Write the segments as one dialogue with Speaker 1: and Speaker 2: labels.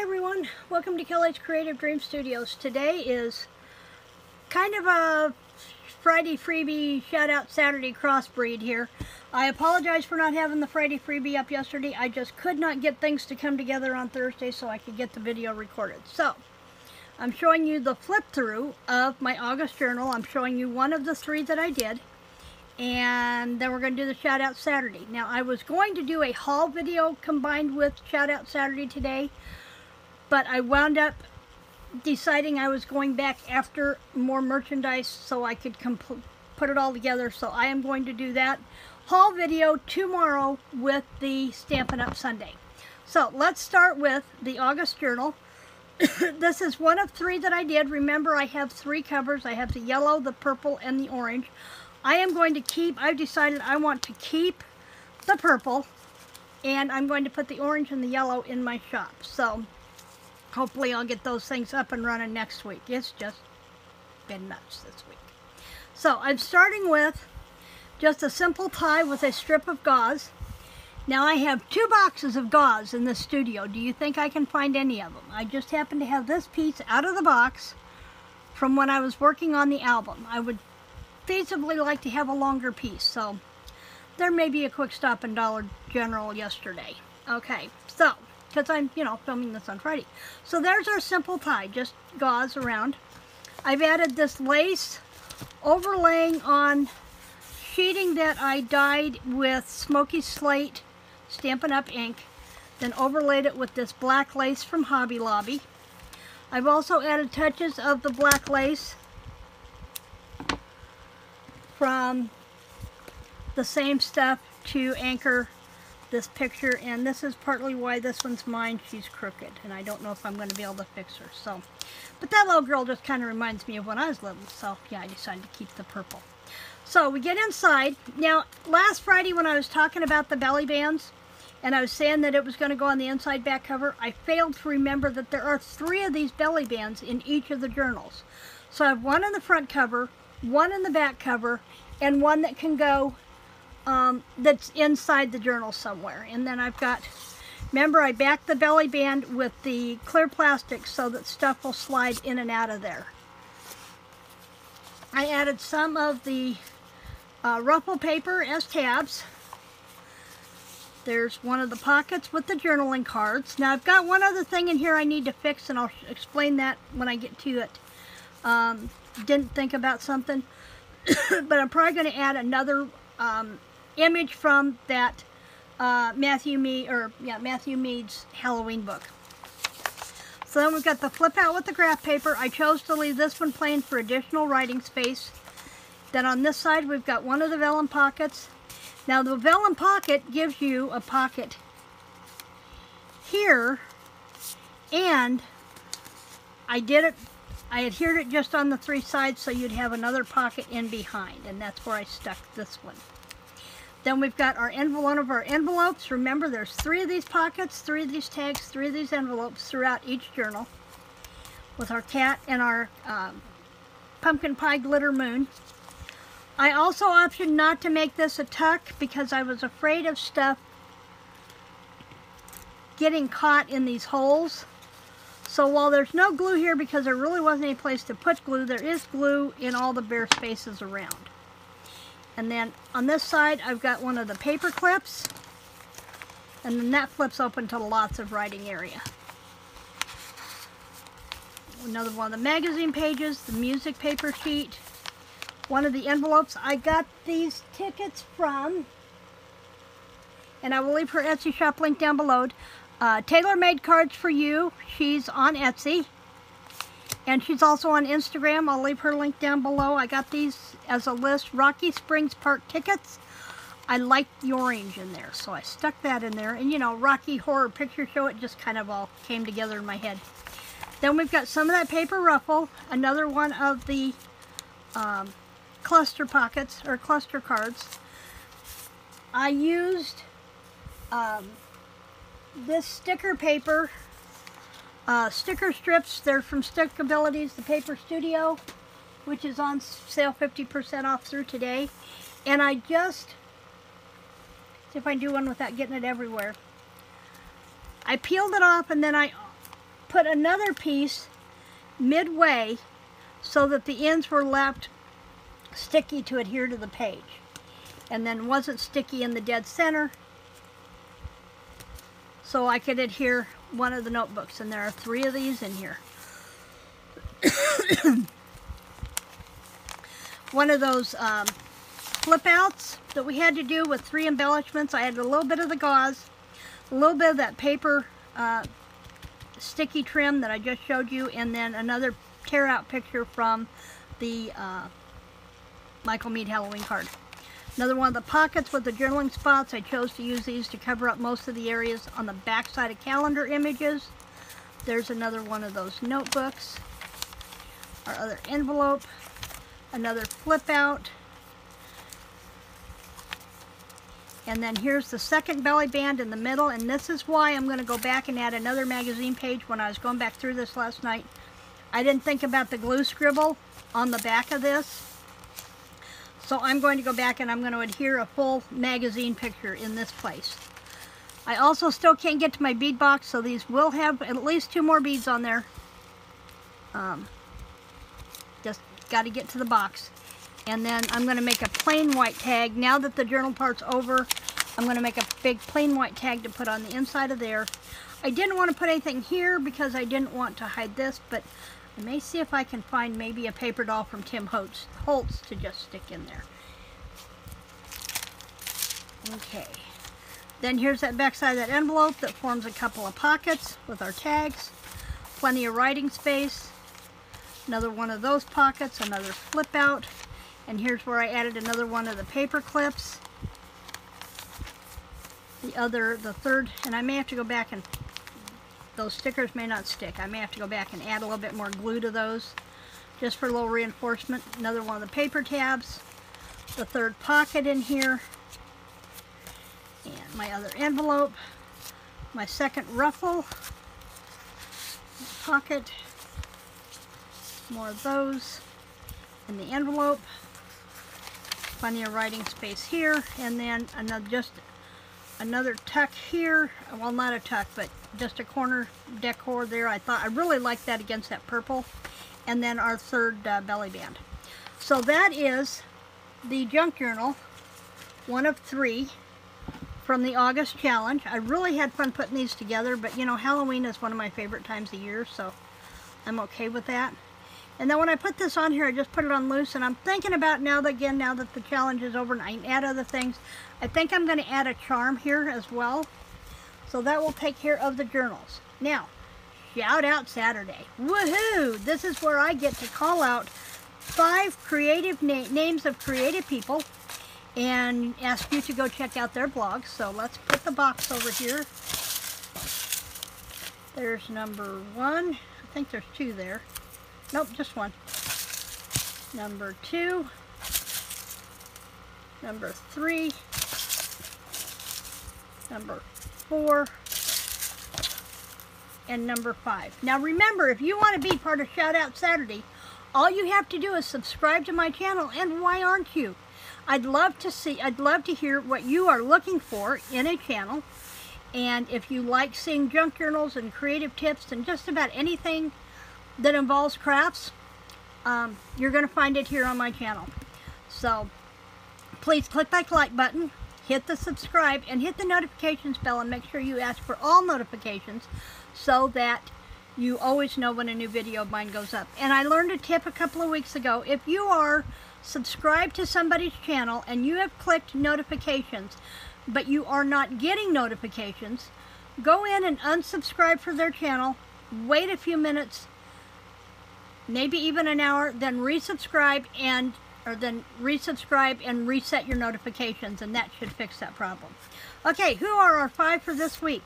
Speaker 1: Hi everyone, welcome to Kelly's Creative Dream Studios. Today is kind of a Friday freebie shout out Saturday crossbreed here. I apologize for not having the Friday freebie up yesterday. I just could not get things to come together on Thursday so I could get the video recorded. So I'm showing you the flip through of my August journal. I'm showing you one of the three that I did. And then we're going to do the shout out Saturday. Now I was going to do a haul video combined with shout out Saturday today, but I wound up deciding I was going back after more merchandise so I could put it all together. So I am going to do that haul video tomorrow with the Stampin' Up! Sunday. So let's start with the August journal. This is one of three that I did. Remember, I have three covers. I have the yellow, the purple, and the orange. I am going to keep, I've decided I want to keep the purple, and I'm going to put the orange and the yellow in my shop. So hopefully I'll get those things up and running next week. It's just been nuts this week. So I'm starting with just a simple tie with a strip of gauze. Now I have 2 boxes of gauze in the studio. Do you think I can find any of them? I just happen to have this piece out of the box from when I was working on the album. I would feasibly like to have a longer piece, so there may be a quick stop in Dollar General yesterday. Okay, so because I'm filming this on Friday. So there's our simple tie, just gauze around. I've added this lace overlaying on sheeting that I dyed with Smoky Slate Stampin' Up! Ink, then overlaid it with this black lace from Hobby Lobby. I've also added touches of the black lace from the same stuff to anchor this picture, and this is partly why this one's mine. She's crooked and I don't know if I'm going to be able to fix her. So, but that little girl just kind of reminds me of when I was little, so yeah, I decided to keep the purple. So we get inside. Now last Friday when I was talking about the belly bands and I was saying that it was going to go on the inside back cover, I failed to remember that there are 3 of these belly bands in each of the journals. So I have one on the front cover, one in the back cover, and one that can go that's inside the journal somewhere. And then I've got, remember, I backed the belly band with the clear plastic so that stuff will slide in and out of there. I added some of the ruffle paper as tabs. There's one of the pockets with the journaling cards. Now I've got one other thing in here I need to fix, and I'll explain that when I get to it. Didn't think about something. But I'm probably going to add another image from that Matthew Mead's Halloween book. So then we've got the flip out with the graph paper. I chose to leave this one plain for additional writing space. Then on this side we've got one of the vellum pockets. Now the vellum pocket gives you a pocket here, and I adhered it just on the 3 sides so you'd have another pocket in behind, and that's where I stuck this one. Then we've got one of our envelopes. Remember, there's 3 of these pockets, 3 of these tags, 3 of these envelopes throughout each journal with our cat and our pumpkin pie glitter moon. I also optioned not to make this a tuck because I was afraid of stuff getting caught in these holes. So while there's no glue here because there really wasn't any place to put glue, there is glue in all the bare spaces around. And then on this side I've got one of the paper clips, and then that flips open to lots of writing area. Another one of the magazine pages, the music paper sheet, one of the envelopes. I got these tickets from, and I will leave her Etsy shop link down below. Taylor Made Cards for You. She's on Etsy, and she's also on Instagram. I'll leave her link down below. I got these as a list. Rocky Springs Park tickets. I liked the orange in there, so I stuck that in there. And Rocky Horror Picture Show, it just kind of all came together in my head. Then we've got some of that paper ruffle, another one of the cluster pockets or cluster cards. I used this sticker paper, sticker strips. They're from Stickabilities, the Paper Studio, which is on sale 50% off through today. And I just, see if I can do one without getting it everywhere. I peeled it off, and then I put another piece midway so that the ends were left sticky to adhere to the page, and then wasn't sticky in the dead center, so I could adhere one of the notebooks. And there are 3 of these in here. One of those flip outs that we had to do with 3 embellishments. I had a little bit of the gauze, a little bit of that paper sticky trim that I just showed you, and then another tear out picture from the Michael Meade Halloween card. Another one of the pockets with the journaling spots. I chose to use these to cover up most of the areas on the back side of calendar images. There's another one of those notebooks. Our other envelope. Another flip out. And then here's the second belly band in the middle, and this is why I'm going to go back and add another magazine page. When I was going back through this last night, I didn't think about the glue scribble on the back of this. So I'm going to go back and I'm going to adhere a full magazine picture in this place. I also still can't get to my bead box, so these will have at least 2 more beads on there. Just got to get to the box. And then I'm going to make a plain white tag. Now that the journal part's over, I'm going to make a big plain white tag to put on the inside of there. I didn't want to put anything here because I didn't want to hide this, but I may see if I can find maybe a paper doll from Tim Holtz to just stick in there. Okay. Then here's that back side of that envelope that forms a couple of pockets with our tags. Plenty of writing space. Another one of those pockets, another flip out. And here's where I added another one of the paper clips. The third, and I may have to go back and, those stickers may not stick. I may have to go back and add a little bit more glue to those, just for a little reinforcement. Another one of the paper tabs. The third pocket in here. And my other envelope. My second ruffle. Pocket. More of those. In the envelope. Plenty of writing space here. And then another tuck here. Well, not a tuck, but just a corner decor there. I really liked that against that purple. And then our third belly band. So that is the junk journal, one of 3 from the August challenge. I really had fun putting these together, but you know, Halloween is one of my favorite times of year, so I'm okay with that. And then when I put this on here, I just put it on loose, and I'm thinking about now that the challenge is over and I can add other things, I think I'm going to add a charm here as well. So that will take care of the journals. Now, Shout Out Saturday. Woohoo! This is where I get to call out 5 creative names of creative people and ask you to go check out their blogs. So let's put the box over here. There's number 1. I think there's 2 there. Nope, just 1. Number 2. Number 3. Number 4. And number 5. Now remember, if you want to be part of Shout Out Saturday, all you have to do is subscribe to my channel, and why aren't you? I'd love to hear what you are looking for in a channel, and if you like seeing junk journals and creative tips and just about anything that involves crafts, you're going to find it here on my channel. So please click that like button, hit the subscribe, and hit the notifications bell, and make sure you ask for all notifications so that you always know when a new video of mine goes up. And I learned a tip a couple of weeks ago. If you are subscribed to somebody's channel and you have clicked notifications, but you are not getting notifications, go in and unsubscribe for their channel, wait a few minutes, maybe even an hour, then resubscribe and reset your notifications, and that should fix that problem. Okay, who are our 5 for this week?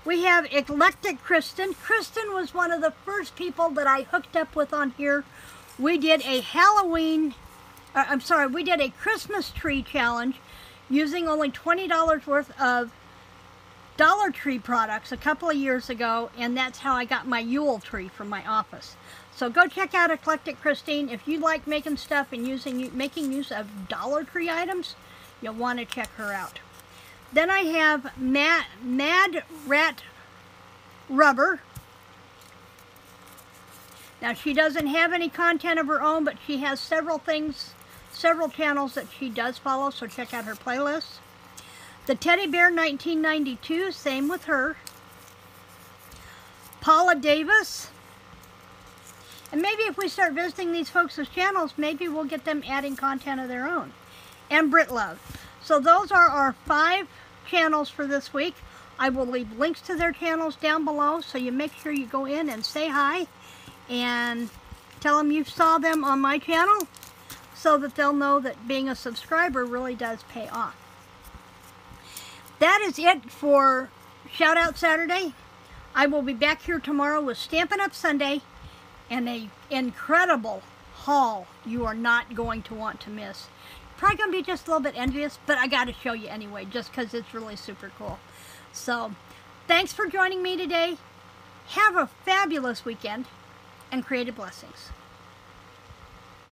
Speaker 1: We have Eclectic Kristen. Kristen was one of the first people that I hooked up with on here. We did a we did a Christmas tree challenge using only $20 worth of Dollar Tree products a couple of years ago, and that's how I got my Yule tree from my office. So go check out Eclectic Christine. If you like making stuff and making use of Dollar Tree items, you'll want to check her out. Then I have Mad Rat Rubber. Now, she doesn't have any content of her own, but she has several channels that she does follow, so check out her playlists. The Teddy Bear 1992, same with her. Paula Davis. And maybe if we start visiting these folks' channels, maybe we'll get them adding content of their own. And Brit Love. So those are our 5 channels for this week. I will leave links to their channels down below, so you make sure you go in and say hi and tell them you saw them on my channel, so that they'll know that being a subscriber really does pay off. That is it for Shout Out Saturday. I will be back here tomorrow with Stampin' Up! Sunday and an incredible haul you are not going to want to miss. Probably going to be just a little bit envious, but I got to show you anyway, just because it's really super cool. So, thanks for joining me today. Have a fabulous weekend, and creative blessings.